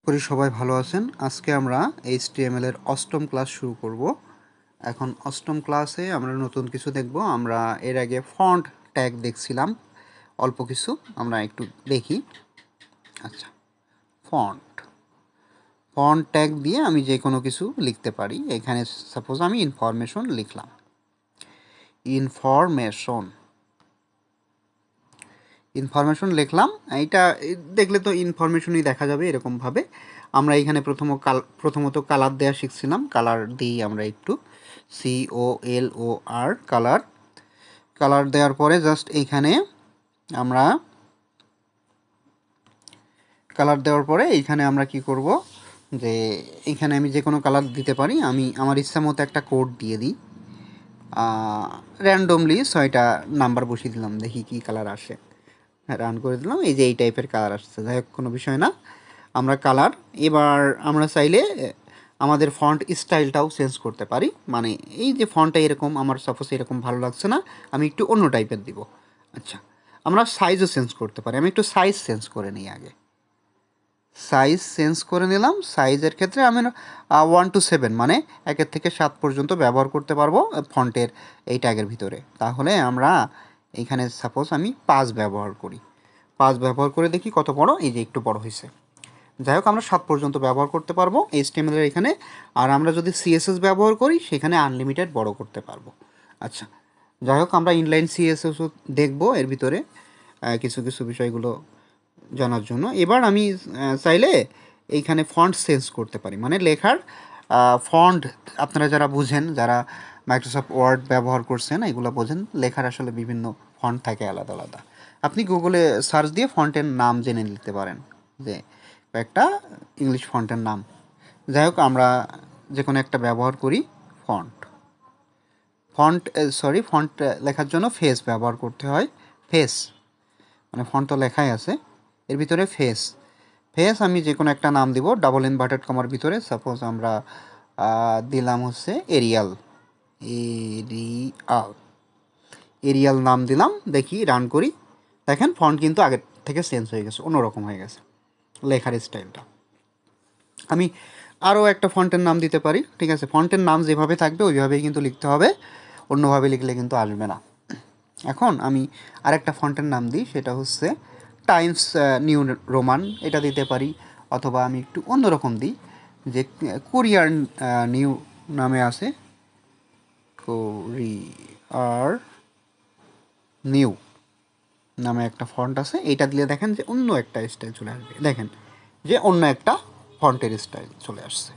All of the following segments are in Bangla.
করি সবাই ভালো আছেন। আজকে আমরা HTML এর অষ্টম ক্লাস শুরু করব। এখন অষ্টম ক্লাসে আমরা নতুন কিছু দেখব। আমরা এর আগে ফন্ট ট্যাগ দেখছিলাম অল্প কিছু, আমরা একটু দেখি। আচ্ছা, ফন্ট ফন্ট ট্যাগ দিয়ে আমি যে কোনো কিছু লিখতে পারি। এখানে সাপোজ আমি ইনফরমেশন লিখলাম। ইনফরমেশন ইনফরমেশন লিখলাম। এইটা দেখলে তো ইনফরমেশনই দেখা যাবে এরকমভাবে। আমরা এখানে প্রথমত কালার দেওয়া শিখছিলাম। কালার দিই আমরা একটু, COLOR কালার। কালার দেওয়ার পরে জাস্ট এইখানে আমরা কালার দেওয়ার পরে এইখানে আমরা কি করব, যে এইখানে আমি যে কোনো কালার দিতে পারি। আমি আমার ইচ্ছা মতো একটা কোড দিয়ে দিই। র্যান্ডমলি 6টা নাম্বার বসিয়ে দিলাম, দেখি কি কালার আসে। রান করে দিলাম, এই যে এই টাইপের কালার আসছে। যাই হোক, কোনো বিষয় না। আমরা কালার, এবার আমরা চাইলে আমাদের ফন্ট স্টাইলটাও চেঞ্জ করতে পারি। মানে এই যে ফন্টটা এরকম, আমার সাপোজ এরকম ভালো লাগছে না, আমি একটু অন্য টাইপের দিব। আচ্ছা, আমরা সাইজও চেঞ্জ করতে পারি। আমি একটু সাইজ চেঞ্জ করে নিই আগে। সাইজ চেঞ্জ করে নিলাম। সাইজের ক্ষেত্রে আমি 1 to 7 মানে 1 থেকে 7 পর্যন্ত ব্যবহার করতে পারবো ফন্টের এই ট্যাগের ভিতরে। তাহলে আমরা এইখানে সাপোজ আমি 5 ব্যবহার করি। 5 ব্যবহার করে দেখি কত বড়। এই যে একটু বড় হয়েছে। যাই হোক, আমরা 7 পর্যন্ত ব্যবহার করতে পারবো HTML এর এখানে। আর আমরা যদি CSS ব্যবহার করি সেখানে আনলিমিটেড বড় করতে পারবো। আচ্ছা, যাই হোক, আমরা ইনলাইন CSSও দেখবো এর ভিতরে কিছু কিছু বিষয়গুলো জানার জন্য। এবার আমি চাইলে এইখানে ফন্ট চেঞ্জ করতে পারি, মানে লেখার ফন্ট। আপনারা যারা বুঝেন, যারা মাইক্রোসফট ওয়ার্ড ব্যবহার করছেন, এগুলো বোঝেন। লেখার আসলে বিভিন্ন ফন্ট থাকে আলাদা আলাদা। আপনি গুগলে সার্চ দিয়ে ফন্টের নাম জেনে নিতে পারেন, যে কয়েকটা ইংলিশ ফন্টের নাম। যাই হোক, আমরা যে কোনো একটা ব্যবহার করি। ফন্ট ফন্ট ফন্ট লেখার জন্য ফেস ব্যবহার করতে হয়। ফেস মানে ফন্ট তো লেখাই আছে, এর ভিতরে ফেস। ফেস আমি যে কোনো একটা নাম দিব ডাবল ইনভার্টেড কমার ভিতরে। সাপোজ আমরা দিলাম হচ্ছে এরিয়াল। এরিয়াল এরিয়াল নাম দিলাম। দেখি, রান করি। দেখেন ফন্ট কিন্তু আগের থেকে চেঞ্জ হয়ে গেছে, অন্যরকম হয়ে গেছে লেখার স্টাইলটা। আমি আরও একটা ফন্টের নাম দিতে পারি। ঠিক আছে, ফন্টের নাম যেভাবে থাকবে ওইভাবেই কিন্তু লিখতে হবে, অন্যভাবে লিখলে কিন্তু আসবে না। এখন আমি আরেকটা ফন্টের নাম দিই, সেটা হচ্ছে টাইমস নিউ রোমান, এটা দিতে পারি। অথবা আমি একটু অন্যরকম দিই, যে কোরিয়ার নিউ নামে আছে। কোরিয়ার নিউ নামে একটা ফন্ট আছে, এইটা দিলে দেখেন যে অন্য একটা স্টাইল চলে আসবে। দেখেন যে অন্য একটা ফন্টের স্টাইল চলে আসছে।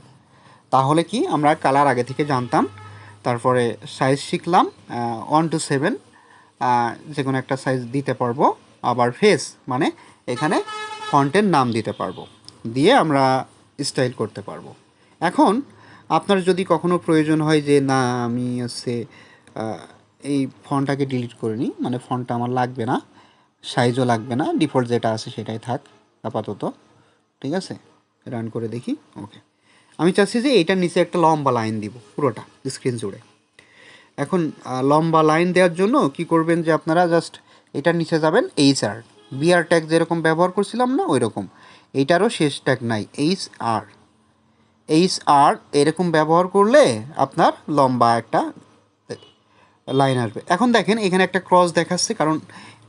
তাহলে কি, আমরা কালার আগে থেকে জানতাম। তারপরে সাইজ শিখলাম 1 to 7, যে কোনো একটা সাইজ দিতে পারবো। আবার ফেস মানে এখানে ফন্টের নাম দিতে পারবো, দিয়ে আমরা স্টাইল করতে পারবো। এখন আপনার যদি কখনো প্রয়োজন হয় যে না, আমি হচ্ছে এই ফন্টটাকে ডিলিট করে নিই, মানে ফন্টটা আমার লাগবে না, সাইজও লাগবে না, ডিফল্ট যেটা আছে সেটাই থাক আপাতত। ঠিক আছে, রান করে দেখি। ওকে, আমি চাচ্ছি যে এইটার নিচে একটা লম্বা লাইন দিব পুরোটা স্ক্রিন জুড়ে। এখন লম্বা লাইন দেওয়ার জন্য কি করবেন, যে আপনারা জাস্ট এটার নিচে যাবেন। বিআর ট্যাগ যেরকম ব্যবহার করছিলাম না, ওই রকম। এইটারও শেষ ট্যাগ নাই, আর এরকম ব্যবহার করলে আপনার লম্বা একটা লাইন আসবে। এখন দেখেন এখানে একটা ক্রস দেখাচ্ছে, কারণ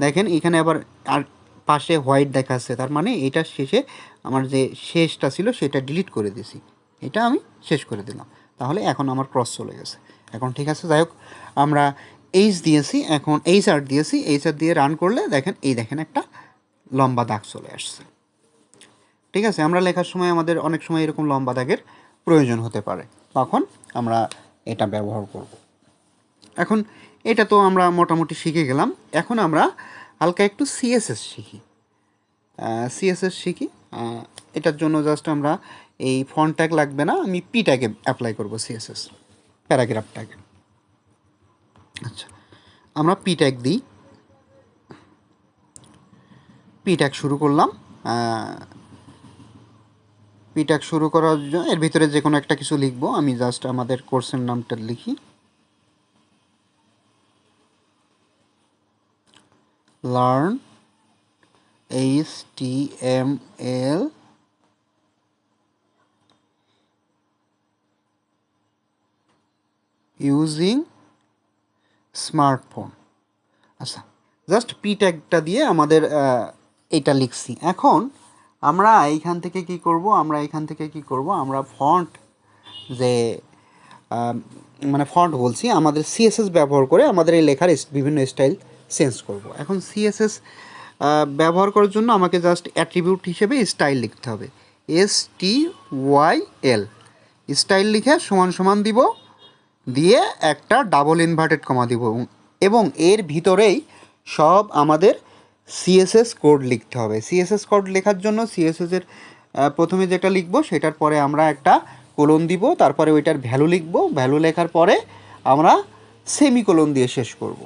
দেখেন এখানে আবার আর পাশে হোয়াইট দেখাচ্ছে, তার মানে এটা শেষে আমার যে শেষটা ছিল সেটা ডিলিট করে দিয়েছি, এটা আমি শেষ করে দিলাম। তাহলে এখন আমার ক্রস চলে গেছে। এখন ঠিক আছে। যাই হোক, আমরা দিয়েছি, এখন দিয়েছি। দিয়ে রান করলে দেখেন, দেখেন একটা লম্বা দাগ চলে আসছে। ঠিক আছে, আমরা লেখার সময় আমাদের অনেক সময় এরকম লম্বা দাগের প্রয়োজন হতে পারে, তখন আমরা এটা ব্যবহার করব। এখন এটা তো আমরা মোটামুটি শিখে গেলাম। এখন আমরা হালকা একটু সিএসএস শিখি। এটার জন্য জাস্ট আমরা এই ফন্ট ট্যাগ লাগবে না, আমি পি ট্যাগে অ্যাপ্লাই করব সিএসএস, প্যারাগ্রাফ ট্যাগে। আচ্ছা, আমরা পি ট্যাগ দিই। পি ট্যাগ শুরু করলাম। পি ট্যাগ শুরু করার জন্য এর ভিতরে যে কোনো একটা কিছু লিখবো। আমি জাস্ট আমাদের কোর্সের নামটা লিখি, লার্ন HTML ইউজিং স্মার্টফোন। আচ্ছা, জাস্ট পি ট্যাগটা দিয়ে আমাদের এটা লিখছি। এখন আমরা এইখান থেকে কি করব, আমরা ফন্ট যে মানে ফন্ট বলছি, আমাদের সিএসএস ব্যবহার করে আমাদের এই লেখার বিভিন্ন স্টাইল চেঞ্জ করব। এখন সিএসএস ব্যবহার করার জন্য আমাকে জাস্ট অ্যাট্রিবিউট হিসেবে স্টাইল লিখতে হবে, STYL। স্টাইল লিখে সমান সমান দিব, দিয়ে একটা ডাবল ইনভার্টেড কমা দিব, এবং এর ভিতরেই সব আমাদের সিএসএস কোড লিখতে হবে। সিএসএস কোড লেখার জন্য সিএসএসের প্রথমে যেটা লিখব সেটার পরে আমরা একটা কোলন দিব, তারপরে ওইটার ভ্যালু লিখব, ভ্যালু লেখার পরে আমরা সেমিকোলন দিয়ে শেষ করব।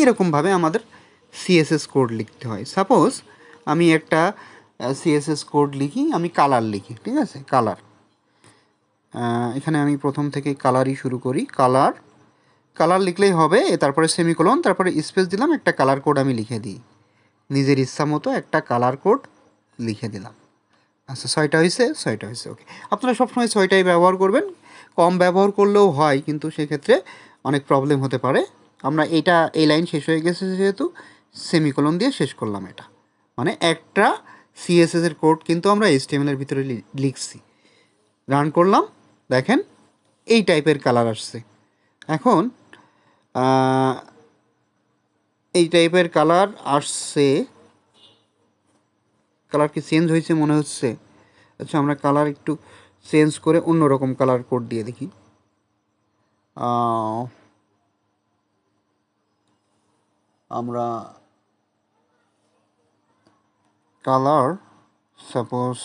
এরকমভাবে আমাদের সিএসএস কোড লিখতে হয়। সাপোজ আমি একটা সিএসএস কোড লিখি, আমি কালার লিখি, ঠিক আছে, কালার। এখানে আমি প্রথম থেকে কালারই শুরু করি, কালার লিখলেই হবে, তারপরে সেমিকোলন, তারপরে স্পেস দিলাম, একটা কালার কোড আমি লিখে দিই, নিজের ইচ্ছা মতো একটা কালার কোড লিখে দিলাম। আচ্ছা, 6টা হয়েছে, ওকে। আপনারা সবসময় 6টাই ব্যবহার করবেন, কম ব্যবহার করলেও হয়, কিন্তু সেক্ষেত্রে অনেক প্রবলেম হতে পারে। আমরা এই লাইন শেষ হয়ে গেছে যেহেতু সেমিকোলন দিয়ে শেষ করলাম। এটা মানে একটা সিএসএসের কোড কিন্তু আমরা HTML এর ভিতরে লিখছি। রান করলাম, দেখেন এই টাইপের কালার আসছে। এখন এই টাইপের কালার আসছে, কালার কি চেঞ্জ হয়েছে মনে হচ্ছে? আচ্ছা, আমরা কালার একটু চেঞ্জ করে অন্যরকম কালার কোড দিয়ে দেখি। আমরা কালার সাপোজ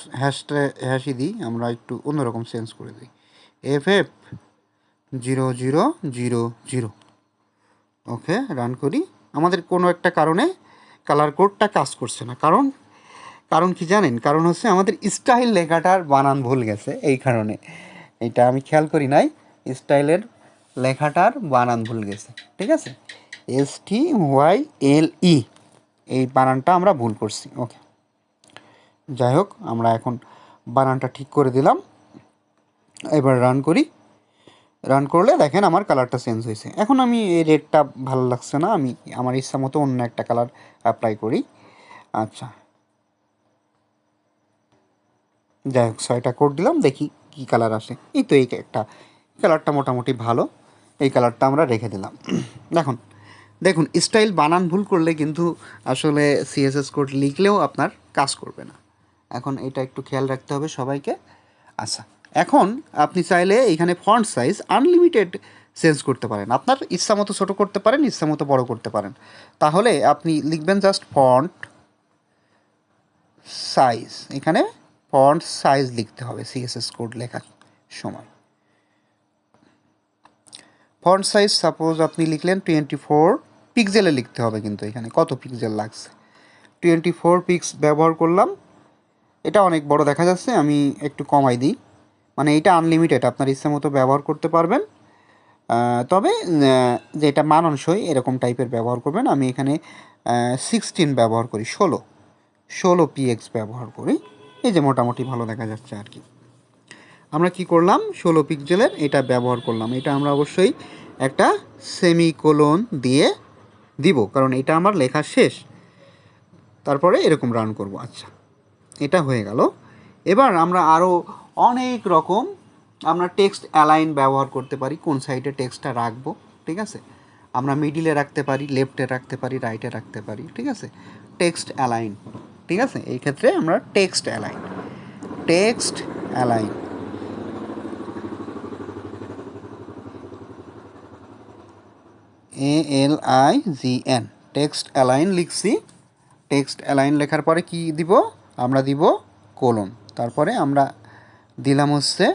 হ্যাশই দিই, আমরা একটু অন্যরকম চেঞ্জ করে দিই, FF0000। ওকে, রান করি। আমাদের কোনো একটা কারণে কালার কোডটা কাজ করছে না, কারণ কি জানেন? কারণ হচ্ছে আমাদের স্টাইল লেখাটার বানান ভুল গেছে, এই কারণে। এটা আমি খেয়াল করি নাই, স্টাইলের লেখাটার বানান ভুল গেছে, ঠিক আছে, STYLE, এই বানানটা আমরা ভুল করছি। ওকে, যাই হোক, আমরা এখন বানানটা ঠিক করে দিলাম। এবার রান করি। রান করলে দেখেন আমার কালারটা চেঞ্জ হয়েছে। এখন আমি এই রেডটা ভালো লাগছে না, আমি আমার ইচ্ছা মতো অন্য একটা কালার অ্যাপ্লাই করি। আচ্ছা, যাই হোক, 6টা কোড দিলাম, দেখি কি কালার আসে। এই তো এই একটা কালারটা মোটামুটি ভালো, এই কালারটা আমরা রেখে দিলাম। দেখুন স্টাইল বানান ভুল করলে কিন্তু আসলে সিএসএস কোড লিখলেও আপনার কাজ করবে না। এখন এটা একটু খেয়াল রাখতে হবে সবাইকে। আচ্ছা, এখন আপনি চাইলে এখানে ফন্ট সাইজ আনলিমিটেড চেঞ্জ করতে পারেন, আপনার ইচ্ছা মতো ছোটো করতে পারেন, ইচ্ছা মতো বড়ো করতে পারেন। তাহলে আপনি লিখবেন জাস্ট ফন্ট সাইজ, এখানে ফন্ট সাইজ লিখতে হবে সিএসএস কোড লেখার সময়। ফন্ট সাইজ সাপোজ আপনি লিখলেন 24 পিক্সেলে লিখতে হবে, কিন্তু এখানে কত পিক্সেল লাগছে, 24 পিক্স ব্যবহার করলাম। এটা অনেক বড় দেখা যাচ্ছে, আমি একটু কমাই দিই, মানে এটা আনলিমিটেড, আপনার ইচ্ছা মতো ব্যবহার করতে পারবেন। তবে যেটা মানানসই এরকম টাইপের ব্যবহার করবেন। আমি এখানে 16 ব্যবহার করি, 16 PX ব্যবহার করি, এই যে মোটামুটি ভালো দেখা যাচ্ছে আর কি। আমরা কি করলাম, 16 পিক্সেলের এটা ব্যবহার করলাম। এটা আমরা অবশ্যই একটা সেমিকোলন দিয়ে দিব, কারণ এটা আমার লেখা শেষ। তারপরে এরকম রান করব। আচ্ছা, এটা হয়ে গেল। এবার আমরা আরও অনেক রকম আমরা টেক্সট অ্যালাইন ব্যবহার করতে পারি, কোন সাইডে টেক্সটটা রাখবো, ঠিক আছে। আমরা মিডিলে রাখতে পারি, লেফটে রাখতে পারি, রাইটে রাখতে পারি, ঠিক আছে, টেক্সট অ্যালাইন, ঠিক আছে। এই ক্ষেত্রে আমরা text align ALIGN text align লিখছি। টেক্সট অ্যালাইন লেখার পরে কি দিব, আমরা দিব কোলন, তারপরে আমরা দিলাম হচ্ছে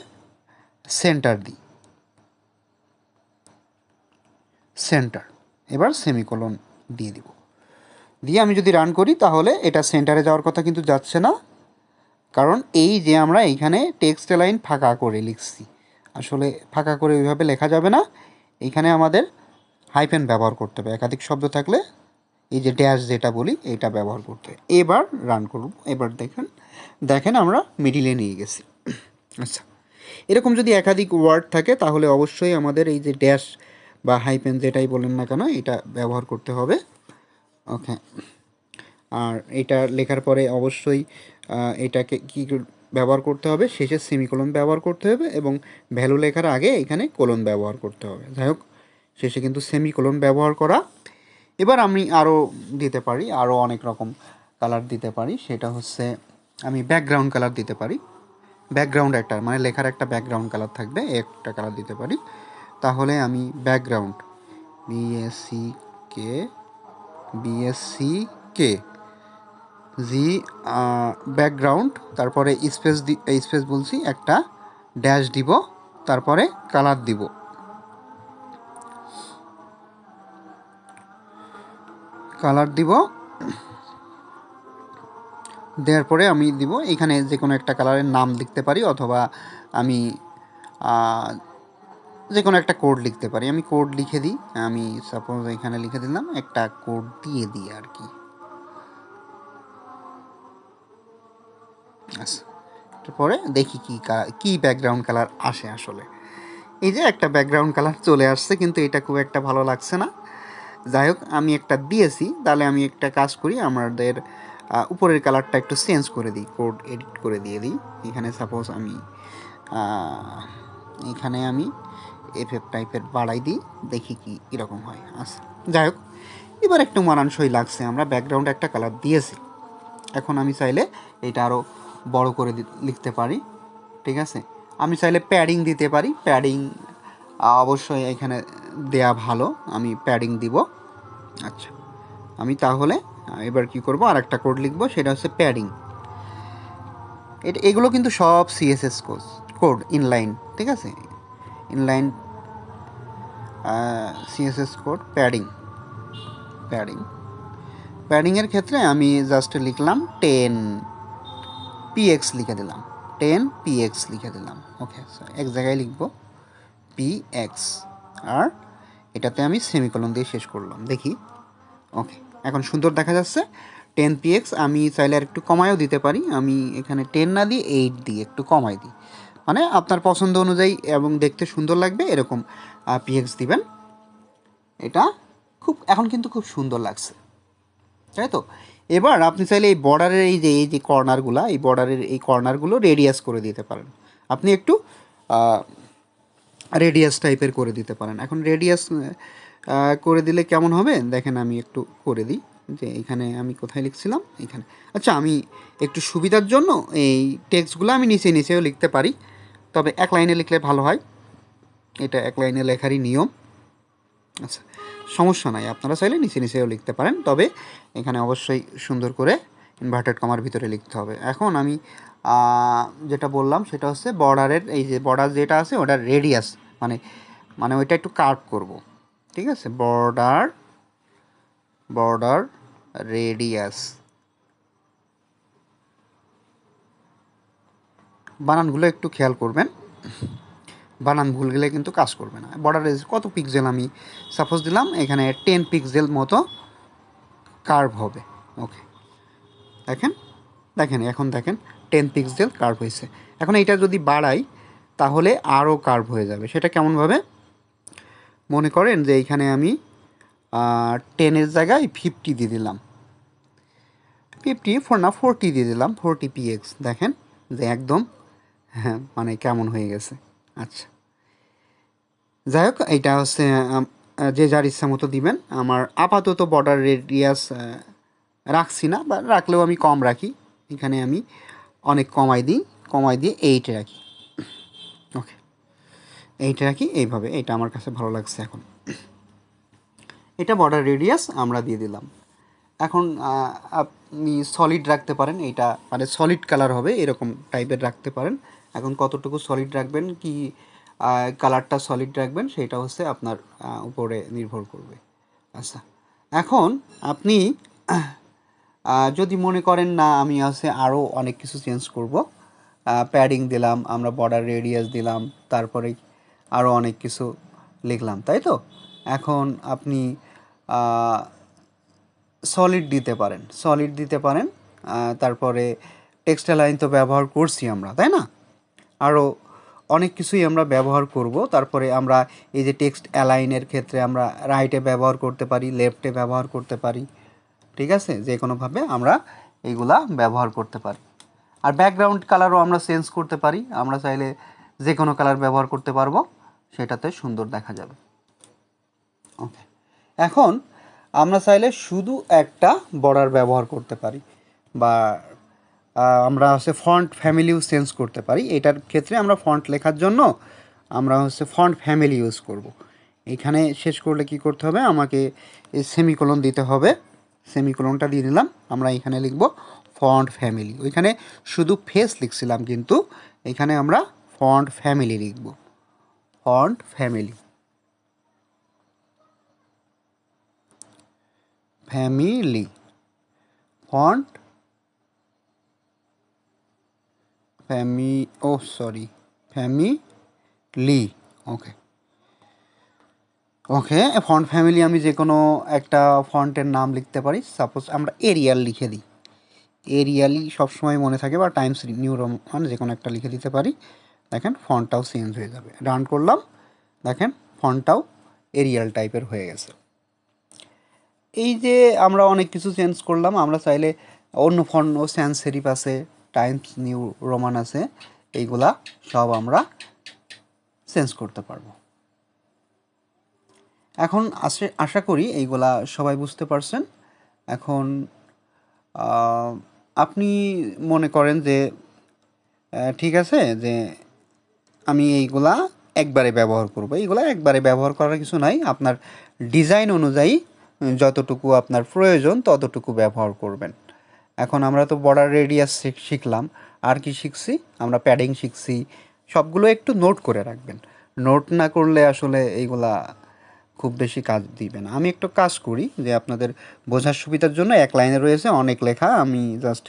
সেন্টার, এবার সেমিকোলন দিয়ে দিব। দিয়ে আমি যদি রান করি তাহলে এটা সেন্টারে যাওয়ার কথা কিন্তু যাচ্ছে না, কারণ এই যে আমরা এইখানে টেক্সট অ্যালাইন ফাঁকা করে লিখছি, আসলে ফাঁকা করে ওইভাবে লেখা যাবে না, এইখানে আমাদের হাইফেন ব্যবহার করতে হবে, একাধিক শব্দ থাকলে এই যে ড্যাশ যেটা বলি এটা ব্যবহার করতে হবে। এবার রান করব। এবার দেখেন আমরা মিডিলে নিয়ে গেছি। আচ্ছা, এরকম যদি একাধিক ওয়ার্ড থাকে তাহলে অবশ্যই আমাদের এই যে ড্যাশ বা হাইপেন যেটাই বলেন না কেন এটা ব্যবহার করতে হবে। ওকে, আর এটা লেখার পরে অবশ্যই এটাকে কি ব্যবহার করতে হবে, শেষে সেমিকোলন ব্যবহার করতে হবে এবং ভ্যালু লেখার আগে এখানে কোলন ব্যবহার করতে হবে। যাই হোক, শেষে কিন্তু সেমিকোলন ব্যবহার করা। এবার আমি আরও দিতে পারি, আরও অনেক রকম কালার দিতে পারি। সেটা হচ্ছে আমি ব্যাকগ্রাউন্ড কালার দিতে পারি। ব্যাকগ্রাউন্ড একটা মানে লেখার একটা ব্যাকগ্রাউন্ড কালার থাকবে, একটা কালার দিতে পারি। তাহলে আমি ব্যাকগ্রাউন্ড বিএসসি কে বিএসসি জি ব্যাকগ্রাউন্ড, তারপরে স্পেস বলছি একটা, ড্যাশ দিব, তারপরে কালার দিব। কালার দিব, দেওয়ার পরে আমি দিব এখানে যে কোনো একটা কালারের নাম লিখতে পারি, অথবা আমি যে কোনো একটা কোড লিখতে পারি। আমি কোড লিখে দিই, আমি সাপোজ এখানে লিখে দিলাম, একটা কোড দিয়ে দিই আর কি। আচ্ছা, তারপরে দেখি কি ব্যাকগ্রাউন্ড কালার আসে। আসলে এই যে একটা ব্যাকগ্রাউন্ড কালার চলে আসছে, কিন্তু এটা খুব একটা ভালো লাগছে না। যাই হোক, আমি একটা দিয়েছি, তাহলে আমি একটা কাজ করি, আমাদের উপরের কালারটা একটু চেঞ্জ করে দিই, কোড এডিট করে দিয়ে দিই। এখানে সাপোজ আমি এখানে আমি এফএফ টাইপের বাড়াই দিই, দেখি কি এরকম হয়। আচ্ছা, যাই হোক, এবার একটু মানানসই লাগছে, আমরা ব্যাকগ্রাউন্ড একটা কালার দিয়েছি। এখন আমি চাইলে এটা আরও বড় করে লিখতে পারি, ঠিক আছে। আমি চাইলে প্যাডিং দিতে পারি, প্যাডিং অবশ্যই এখানে দেয়া ভালো, আমি প্যাডিং দিব। আচ্ছা, আমি তাহলে এবার কি করব, আর একটা কোড লিখব, সেটা হচ্ছে প্যাডিং। এগুলো কিন্তু সব সিএসএস কোড ইনলাইন, ঠিক আছে, ইনলাইন সিএসএস কোড। প্যাডিং প্যাডিংয়ের ক্ষেত্রে আমি জাস্ট লিখলাম 10 px লিখে দিলাম, 10 px লিখে দিলাম। ওকে, এক জায়গায় লিখব px, আর এটাতে আমি সেমিকোলন দিয়ে শেষ করলাম, দেখি। ওকে, এখন সুন্দর দেখা যাচ্ছে 10px। আমি চাইলে আর একটু কমায়ও দিতে পারি, আমি এখানে 10 না দিয়ে 8 দিয়ে একটু কমাই দিই, মানে আপনার পছন্দ অনুযায়ী এবং দেখতে সুন্দর লাগবে এরকম px দিবেন। এটা এখন কিন্তু খুব সুন্দর লাগছে, তাই তো। এবার আপনি চাইলে এই বর্ডারের এই যে কর্নারগুলো, এই বর্ডারের এই কর্নারগুলো রেডিয়াস করে দিতে পারেন। আপনি একটু রেডিয়াস টাইপের করে দিতে পারেন। এখন রেডিয়াস করে দিলে কেমন হবে দেখেন, আমি একটু করে দিই, যে এখানে আমি কোথায় লিখছিলাম, এখানে। আচ্ছা, আমি একটু সুবিধার জন্য এই টেক্সটগুলো আমি নিচেও লিখতে পারি, তবে এক লাইনে লিখলে ভালো হয়, এটা এক লাইনে লেখারই নিয়ম। আচ্ছা, সমস্যা নাই, আপনারা চাইলে নিচেও লিখতে পারেন, তবে এখানে অবশ্যই সুন্দর করে ইনভার্টেড কমার ভিতরে লিখতে হবে। এখন আমি যেটা বললাম সেটা হচ্ছে বর্ডারের এই যে বর্ডার যেটা আছে ওটার রেডিয়াস, মানে মানে ওইটা একটু কার্ভ করব, ঠিক আছে। বর্ডার রেডিয়াস, বানানগুলো একটু খেয়াল করবেন, বানান ভুল গেলে কিন্তু কাজ করবে না। বর্ডার রেডিয়াস কত পিক্সেল, আমি সাপোজ দিলাম এখানে 10 পিক্সেল মতো কার্ভ হবে। ওকে, দেখেন এখন দেখেন 10 পিক্সেল কার্ভ হয়েছে। এখন এটা যদি বাড়াই তাহলে আরও কার্ভ হয়ে যাবে। সেটা কেমনভাবে, মনে করেন যে এইখানে আমি 10-এর জায়গায় 50 দিয়ে দিলাম, 40 দিয়ে দিলাম, 40px। দেখেন যে একদম, হ্যাঁ, মানে কেমন হয়ে গেছে। আচ্ছা, যাই হোক, এইটা হচ্ছে যে যার ইচ্ছা মতো দিবেন। আমার আপাতত বর্ডার রেডিয়াস রাখছি না, বা রাখলেও আমি কম রাখি, এখানে আমি অনেক কমাই দিয়ে 8 রাখি। ওকে, 8 রাখি এইভাবে, এটা আমার কাছে ভালো লাগছে। এখন এটা বর্ডার রেডিয়াস আমরা দিয়ে দিলাম। এখন আপনি সলিড রাখতে পারেন, এটা মানে সলিড কালার হবে এরকম টাইপের রাখতে পারেন। এখন কতটুকু সলিড রাখবেন, কি কালারটা সলিড রাখবেন, সেটা হচ্ছে আপনার উপরে নির্ভর করবে। আচ্ছা, এখন আপনি যদি মনে করেন না আমি আরও অনেক কিছু চেঞ্জ করব, প্যাডিং দিলাম, আমরা বর্ডার রেডিয়াস দিলাম, তারপরে আরও অনেক কিছু লিখলাম, তাই তো। এখন আপনি সলিড দিতে পারেন, তারপরে টেক্সটাইল লাইন তো ব্যবহার করছি আমরা, তাই না। আরও অনেক কিছুই আমরা ব্যবহার করব। তারপরে আমরা এই যে টেক্সট অ্যালাইনের ক্ষেত্রে আমরা রাইটে ব্যবহার করতে পারি, লেফটে ব্যবহার করতে পারি, ঠিক আছে, যে কোনোভাবে আমরা এইগুলা ব্যবহার করতে পারি। আর ব্যাকগ্রাউন্ড কালারও আমরা চেঞ্জ করতে পারি, আমরা চাইলে যে কোনো কালার ব্যবহার করতে পারবো, সেটাতে সুন্দর দেখা যাবে। ওকে, এখন আমরা চাইলে শুধু একটা বর্ডার ব্যবহার করতে পারি, বা আমরা হচ্ছে ফন্ট ফ্যামিলিও চেঞ্জ করতে পারি। এটার ক্ষেত্রে আমরা ফন্ট লেখার জন্য আমরা হচ্ছে ফন্ট ফ্যামিলি ইউজ করব। এখানে শেষ করলে কি করতে হবে, আমাকে এই সেমিকোলন দিতে হবে। সেমিকোলনটা দিয়ে দিলাম, আমরা এখানে লিখব ফন্ট ফ্যামিলি। ওইখানে শুধু ফেস লিখছিলাম, কিন্তু এখানে আমরা ফন্ট ফ্যামিলি লিখব, font family, family, font family. Okay, okay, font family আমি যে কোনো একটা ফন্টের নাম লিখতে পারি। সাপোজ আমরা এরিয়াল লিখে দিই, এরিয়ালই সবসময় মনে থাকে, বা টাইমস নিউ রোমান যে কোনো একটা লিখে দিতে পারি। দেখেন ফন্টটাও চেঞ্জ হয়ে যাবে। রান করলাম, দেখেন ফন্টটাও এরিয়াল টাইপের হয়ে গেছে। এই যে আমরা অনেক কিছু চেঞ্জ করলাম, আমরা চাইলে অন্য ফন্ট ও স্যান্স সেরিফ আছে, টাইমস নিউ রোমান আছে, এইগুলা সব আমরা চেঞ্জ করতে পারবো। এখন আশা করি এইগুলা সবাই বুঝতে পারছেন। এখন আপনি মনে করেন যে ঠিক আছে, যে আমি এইগুলা একবারে ব্যবহার করব। এইগুলা একবারে ব্যবহার করার কিছু নাই, আপনার ডিজাইন অনুযায়ী যতটুকু আপনার প্রয়োজন ততটুকু ব্যবহার করবেন। এখন আমরা তো বর্ডার রেডিয়াস শিখলাম, আর কি শিখছি, আমরা প্যাডিং শিখছি। সবগুলো একটু নোট করে রাখবেন, নোট না করলে আসলে এইগুলা খুব বেশি কাজ দিবে না। আমি একটু কাজ করি যে আপনাদের বোঝার সুবিধার জন্য, এক লাইনে রয়েছে অনেক লেখা, আমি জাস্ট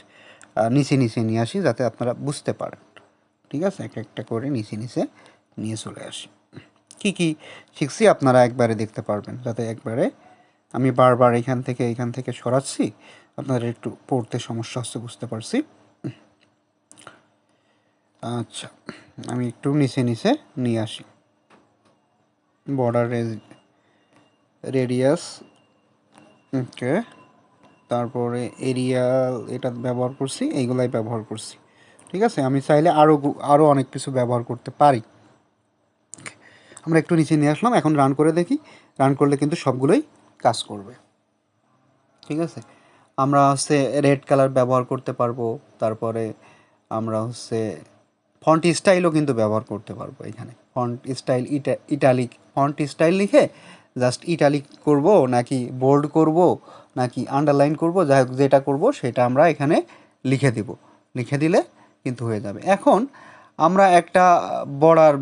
নিচে নিচে নিয়ে আসি যাতে আপনারা বুঝতে পারেন। ঠিক আছে, এক একটা করে নিচে নিচে নিয়ে চলে আসি। কী কী শিখছি আপনারা একবারে দেখতে পারবেন, যাতে একবারে আমি বারবার এখান থেকে সরাচ্ছি, আপনাদের একটু পড়তে সমস্যা হচ্ছে, বুঝতে পারছি। আচ্ছা, আমি একটু নিচে নিচে নিয়ে আসি। বর্ডার রেডিয়াস, ওকে, তারপরে এরিয়াল, এটা ব্যবহার করছি, এইগুলাই ব্যবহার করছি। ঠিক আছে, আমি চাইলে আরও অনেক কিছু ব্যবহার করতে পারি। আমরা একটু নিচে নিয়ে আসলাম, এখন রান করে দেখি। রান করলে কিন্তু সবগুলোই কাজ করবে। ঠিক আছে, আমরা হচ্ছে রেড কালার ব্যবহার করতে পারবো, তারপরে আমরা হচ্ছে ফন্ট স্টাইলও কিন্তু ব্যবহার করতে পারবো। এখানে font style italic, font style লিখে জাস্ট ইটালিক করব, নাকি বোল্ড করব, নাকি আন্ডারলাইন করব, যাই হোক যেটা করব সেটা আমরা এখানে লিখে দিব। লিখে দিলে কিন্তু হয়ে যাবে। এখন আমরা একটা বর্ডার